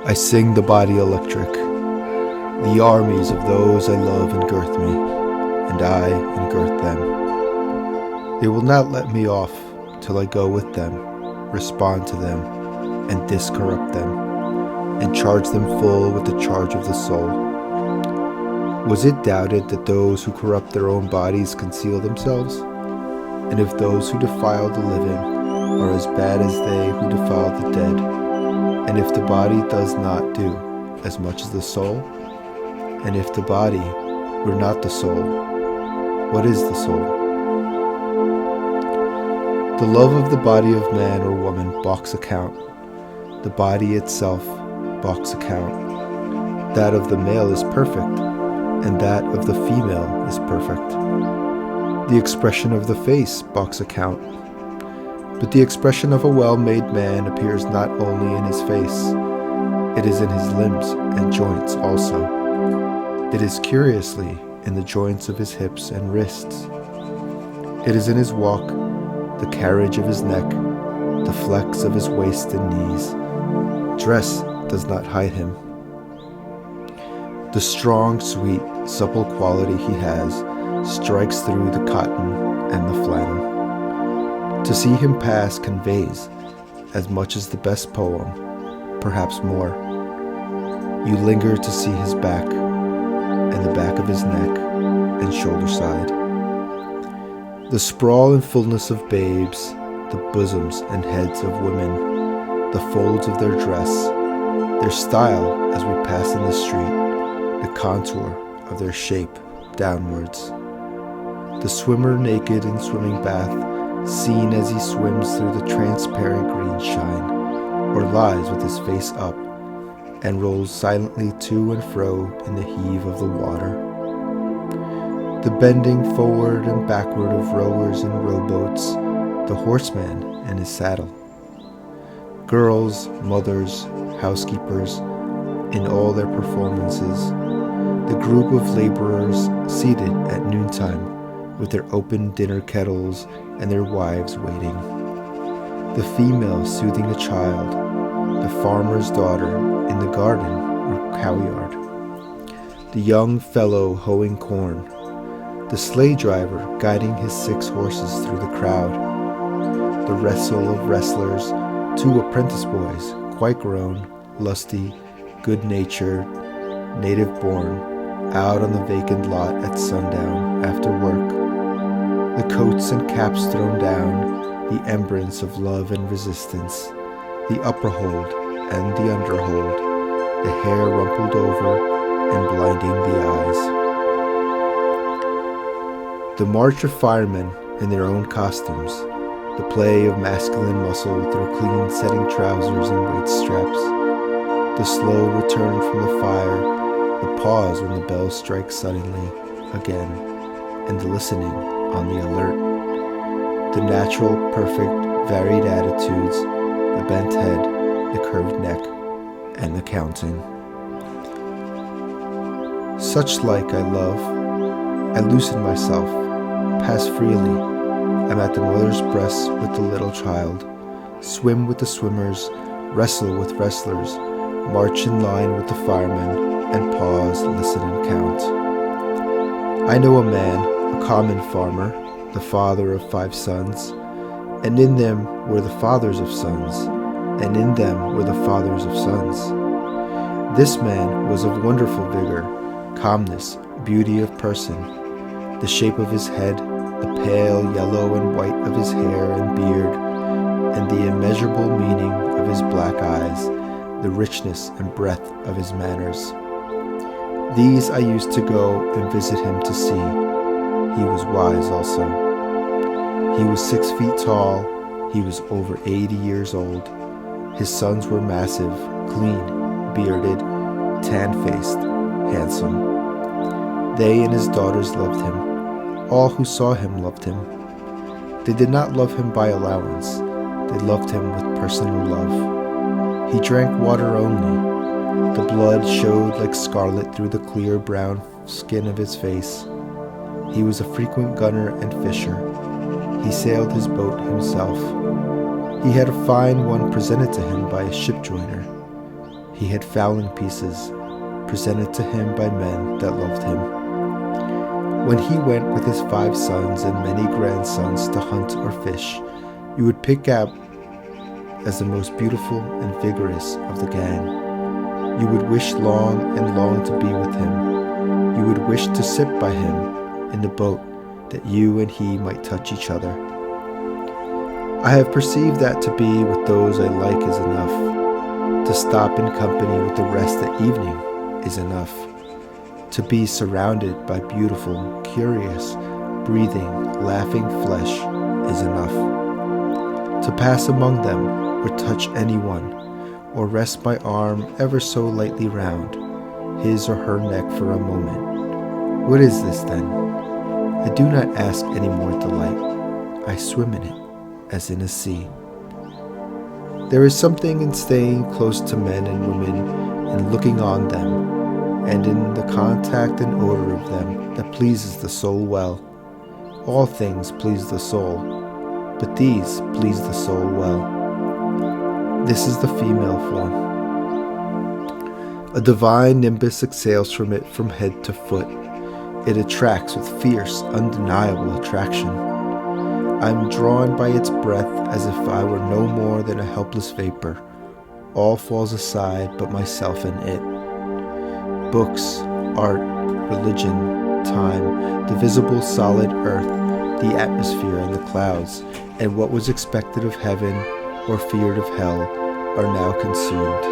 I sing the body electric. The armies of those I love engirth me, and I engirth them. They will not let me off till I go with them, respond to them, and discorrupt them, and charge them full with the charge of the soul. Was it doubted that those who corrupt their own bodies conceal themselves? And if those who defile the living are as bad as they who defile the dead, and if the body does not do as much as the soul, and if the body were not the soul, what is the soul? The love of the body of man or woman balks account. The body itself balks account. That of the male is perfect, and that of the female is perfect. The expression of the face balks account. But the expression of a well-made man appears not only in his face, it is in his limbs and joints also. It is curiously in the joints of his hips and wrists. It is in his walk, the carriage of his neck, the flex of his waist and knees. Dress does not hide him. The strong, sweet, supple quality he has strikes through the cotton and the flannel. To see him pass conveys as much as the best poem, perhaps more. You linger to see his back, and the back of his neck and shoulder side. The sprawl and fullness of babes, the bosoms and heads of women, the folds of their dress, their style as we pass in the street, the contour of their shape downwards. The swimmer naked in swimming bath, seen as he swims through the transparent green shine, or lies with his face up, and rolls silently to and fro in the heave of the water. The bending forward and backward of rowers in rowboats, the horseman and his saddle. Girls, mothers, housekeepers, in all their performances, the group of laborers seated at noontime, with their open dinner kettles and their wives waiting. The female soothing a child, the farmer's daughter in the garden or cowyard. The young fellow hoeing corn, the sleigh driver guiding his 6 horses through the crowd. The wrestle of wrestlers, 2 apprentice boys, quite grown, lusty, good-natured, native-born, out on the vacant lot at sundown after work. The coats and caps thrown down, the emblems of love and resistance, the upper hold and the underhold, the hair rumpled over and blinding the eyes. The march of firemen in their own costumes, the play of masculine muscle through clean setting trousers and waist straps, the slow return from the fire, the pause when the bell strikes suddenly again, and the listening on the alert, the natural, perfect, varied attitudes, the bent head, the curved neck, and the counting. Such like I love, I loosen myself, pass freely, am at the mother's breast with the little child, swim with the swimmers, wrestle with wrestlers, march in line with the firemen, and pause, listen, and count. I know a man, a common farmer, the father of 5 sons, and in them were the fathers of sons, and in them were the fathers of sons. This man was of wonderful vigor, calmness, beauty of person, the shape of his head, the pale yellow and white of his hair and beard, and the immeasurable meaning of his black eyes, the richness and breadth of his manners. These I used to go and visit him to see. He was wise also. He was 6 feet tall. He was over 80 years old. His sons were massive, clean, bearded, tan-faced, handsome. They and his daughters loved him. All who saw him loved him. They did not love him by allowance. They loved him with personal love. He drank water only. The blood showed like scarlet through the clear brown skin of his face. He was a frequent gunner and fisher. He sailed his boat himself. He had a fine one presented to him by a ship joiner. He had fowling pieces, presented to him by men that loved him. When he went with his 5 sons and many grandsons to hunt or fish, you would pick out as the most beautiful and vigorous of the gang. You would wish long and long to be with him. You would wish to sit by him in the boat, that you and he might touch each other. I have perceived that to be with those I like is enough. To stop in company with the rest at evening is enough. To be surrounded by beautiful, curious, breathing, laughing flesh is enough. To pass among them, or touch anyone, or rest my arm ever so lightly round his or her neck for a moment. What is this then? I do not ask any more delight. I swim in it, as in a sea. There is something in staying close to men and women and looking on them, and in the contact and odor of them that pleases the soul well. All things please the soul, but these please the soul well. This is the female form. A divine nimbus exhales from it from head to foot. It attracts with fierce, undeniable attraction. I am drawn by its breath as if I were no more than a helpless vapor. All falls aside but myself and it. Books, art, religion, time, the visible solid earth, the atmosphere and the clouds, and what was expected of heaven or feared of hell are now consumed.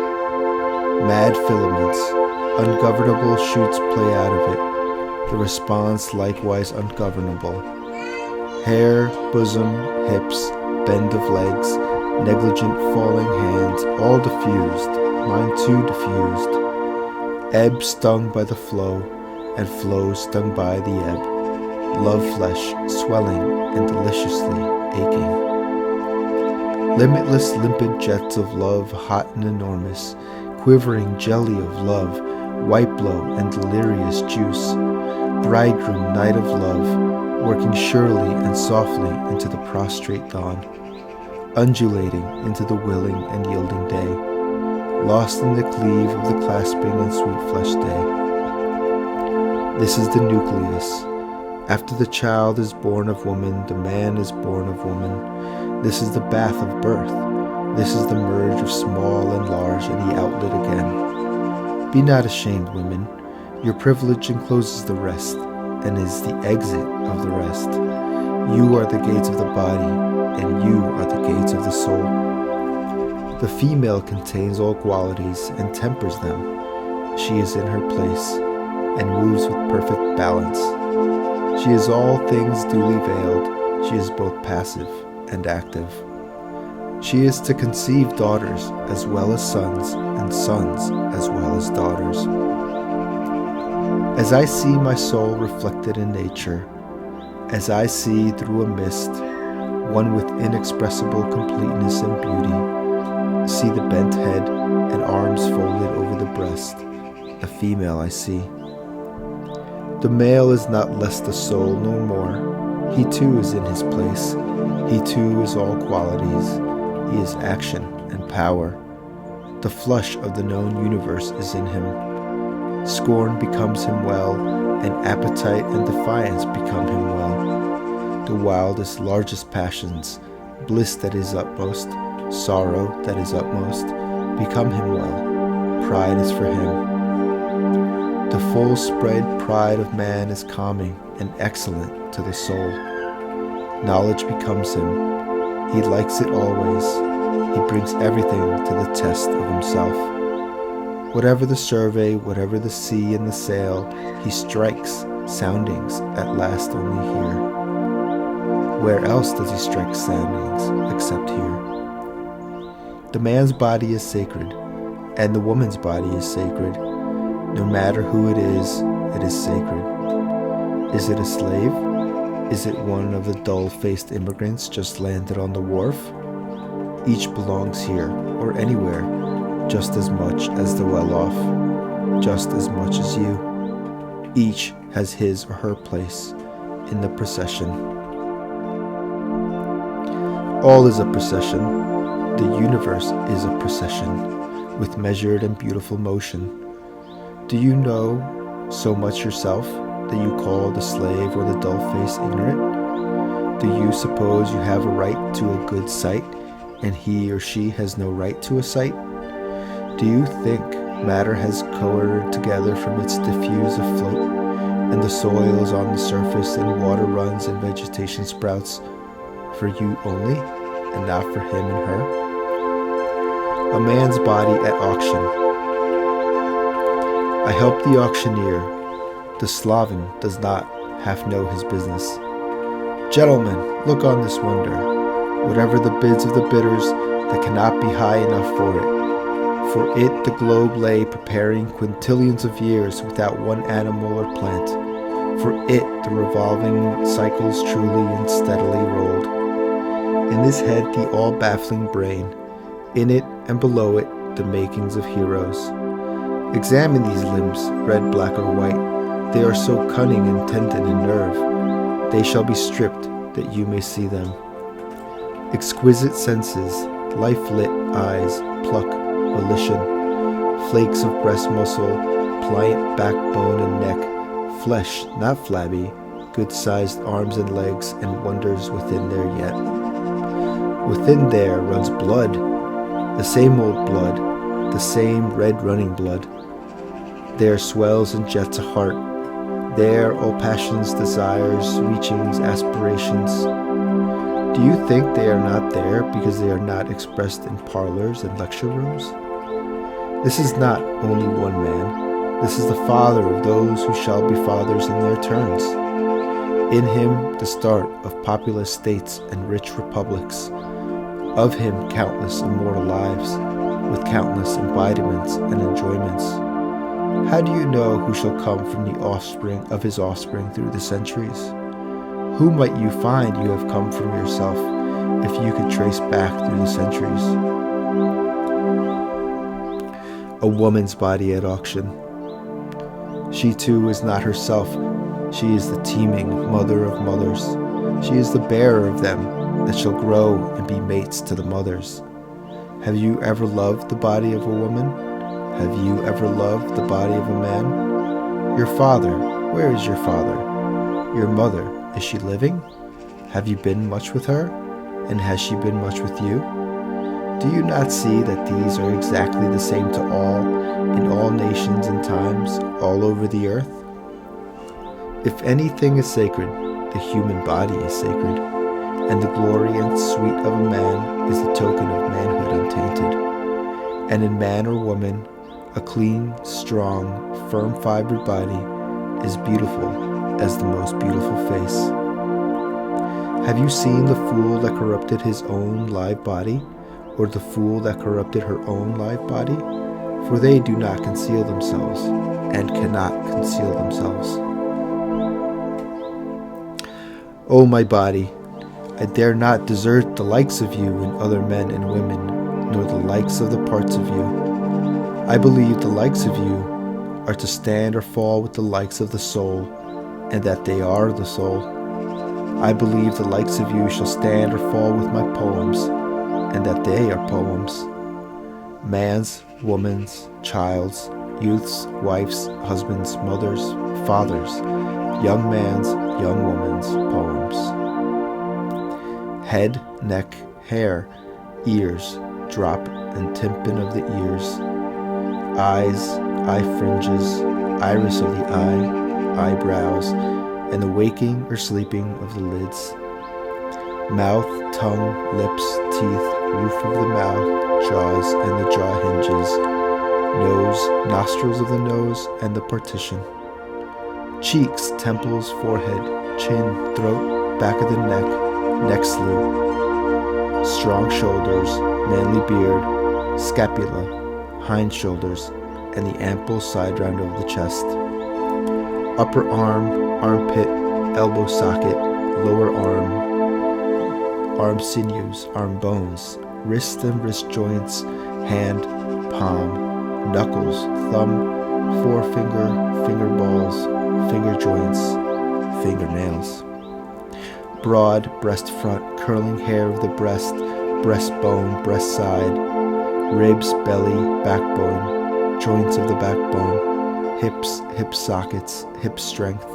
Mad filaments, ungovernable shoots play out of it, the response likewise ungovernable. Hair, bosom, hips, bend of legs, negligent falling hands, all diffused, mine too diffused. Ebb stung by the flow, and flow stung by the ebb. Love flesh swelling and deliciously aching. Limitless limpid jets of love, hot and enormous, quivering jelly of love, white blow and delirious juice. Bridegroom night of love, working surely and softly into the prostrate dawn, undulating into the willing and yielding day. Lost in the cleave of the clasping and sweet flesh day. This is the nucleus. After the child is born of woman, the man is born of woman. This is the bath of birth. This is the merge of small and large and the outlet again. Be not ashamed, women. Your privilege encloses the rest, and is the exit of the rest. You are the gates of the body, and you are the gates of the soul. The female contains all qualities and tempers them. She is in her place, and moves with perfect balance. She is all things duly veiled. She is both passive and active. She is to conceive daughters as well as sons, and sons as well as daughters. As I see my soul reflected in nature, as I see through a mist, one with inexpressible completeness and beauty, see the bent head and arms folded over the breast, a female I see. The male is not less the soul nor more. He too is in his place. He too is all qualities. He is action and power. The flush of the known universe is in him. Scorn becomes him well, and appetite and defiance become him well. The wildest, largest passions, bliss that is utmost, sorrow that is utmost, become him well. Pride is for him. The full spread pride of man is calming and excellent to the soul. Knowledge becomes him. He likes it always. He brings everything to the test of himself. Whatever the survey, whatever the sea and the sail, he strikes soundings at last only here. Where else does he strike soundings except here? The man's body is sacred, and the woman's body is sacred. No matter who it is sacred. Is it a slave? Is it one of the dull-faced immigrants just landed on the wharf? Each belongs here, or anywhere, just as much as the well-off, just as much as you. Each has his or her place in the procession. All is a procession. The universe is a procession. with measured and beautiful motion. Do you know so much yourself that you call the slave or the dull-faced ignorant? Do you suppose you have a right to a good sight, and he or she has no right to a sight? Do you think matter has cohered together from its diffuse afloat, and the soil is on the surface, and water runs and vegetation sprouts for you only, and not for him and her? A man's body at auction. I help the auctioneer. The Slaven does not half know his business. Gentlemen, look on this wonder. Whatever the bids of the bidders, that cannot be high enough for it. For it the globe lay preparing quintillions of years without one animal or plant. For it the revolving cycles truly and steadily rolled. In this head the all-baffling brain, in it and below it the makings of heroes. Examine these limbs, red, black, or white. They are so cunning in tendon and nerve. They shall be stripped that you may see them. Exquisite senses, life-lit eyes, pluck, volition, flakes of breast muscle, pliant backbone and neck, flesh, not flabby, good-sized arms and legs, and wonders within there yet. Within there runs blood, the same old blood, the same red running blood. There swells and jets a heart. There all passions, desires, reachings, aspirations. Do you think they are not there because they are not expressed in parlors and lecture rooms? This is not only one man. This is the father of those who shall be fathers in their turns. In him the start of populous states and rich republics. Of him countless immortal lives, with countless embodiments and enjoyments. How do you know who shall come from the offspring of his offspring through the centuries? Who might you find you have come from yourself if you could trace back through the centuries? A woman's body at auction. She too is not herself. She is the teeming mother of mothers. She is the bearer of them that shall grow and be mates to the mothers. Have you ever loved the body of a woman? Have you ever loved the body of a man? Your father, where is your father? Your mother, is she living? Have you been much with her? And has she been much with you? Do you not see that these are exactly the same to all, in all nations and times, all over the earth? If anything is sacred, the human body is sacred, and the glory and sweet of a man is the token of manhood untainted. And in man or woman, a clean, strong, firm-fibered body is beautiful as the most beautiful face. Have you seen the fool that corrupted his own live body, or the fool that corrupted her own live body? For they do not conceal themselves, and cannot conceal themselves. O my body, I dare not desert the likes of you in other men and women, nor the likes of the parts of you. I believe the likes of you are to stand or fall with the likes of the soul, and that they are the soul. I believe the likes of you shall stand or fall with my poems, and that they are poems. Man's, woman's, child's, youth's, wife's, husband's, mother's, father's, young man's, young woman's poems. Head, neck, hair, ears, drop and tympan of the ears, eyes, eye fringes, iris of the eye, eyebrows, and the waking or sleeping of the lids. Mouth, tongue, lips, teeth, roof of the mouth, jaws and the jaw hinges, nose, nostrils of the nose and the partition. Cheeks, temples, forehead, chin, throat, back of the neck, neck sleeve, strong shoulders, manly beard, scapula, hind shoulders, and the ample side round of the chest. Upper arm, armpit, elbow socket, lower arm sinews, arm bones, wrist and wrist joints, hand, palm, knuckles, thumb, forefinger, finger balls, finger joints, fingernails. Broad breast front, curling hair of the breast, breastbone, breast side, ribs, belly, backbone, joints of the backbone, hips, hip sockets, hip strength,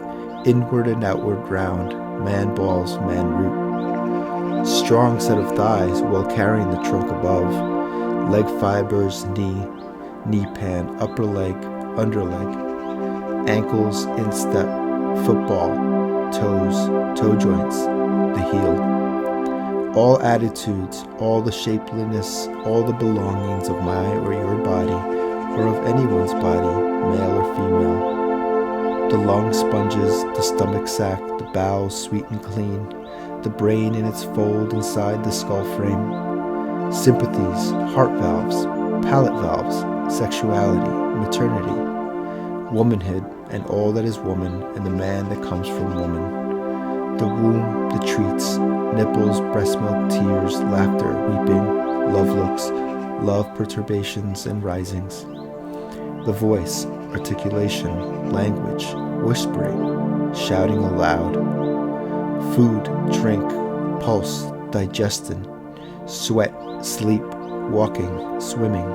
inward and outward round, man balls, man root. Strong set of thighs while carrying the trunk above, leg fibers, knee pan, upper leg, underleg, ankles, instep, football, toes, toe joints, the heel. All attitudes, all the shapeliness, all the belongings of my or your body, or of anyone's body, male or female. The lung sponges, the stomach sac, the bowels sweet and clean, the brain in its fold inside the skull frame. Sympathies, heart valves, palate valves, sexuality, maternity, womanhood, and all that is woman, and the man that comes from woman. The womb, the treats, nipples, breast milk, tears, laughter, weeping, love looks, love perturbations and risings. The voice, articulation, language, whispering, shouting aloud. Food, drink, pulse, digestion, sweat, sleep, walking, swimming.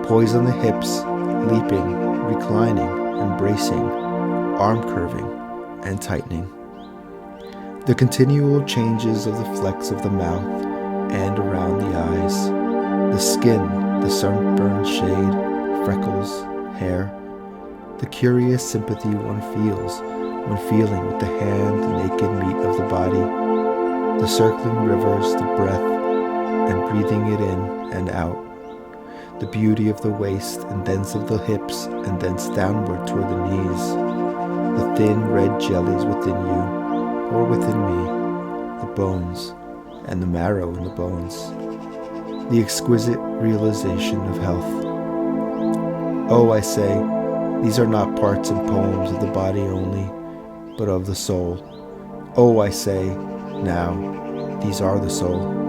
Poise on the hips, leaping, reclining, embracing, arm curving, and tightening. The continual changes of the flecks of the mouth and around the eyes, the skin, the sunburned shade, freckles, hair, the curious sympathy one feels when feeling with the hand the naked meat of the body, the circling rivers, the breath, and breathing it in and out, the beauty of the waist and thence of the hips and thence downward toward the knees, the thin red jellies within you, or within me, the bones, and the marrow in the bones, the exquisite realization of health. Oh, I say, these are not parts and poems of the body only, but of the soul. Oh, I say, now, these are the soul.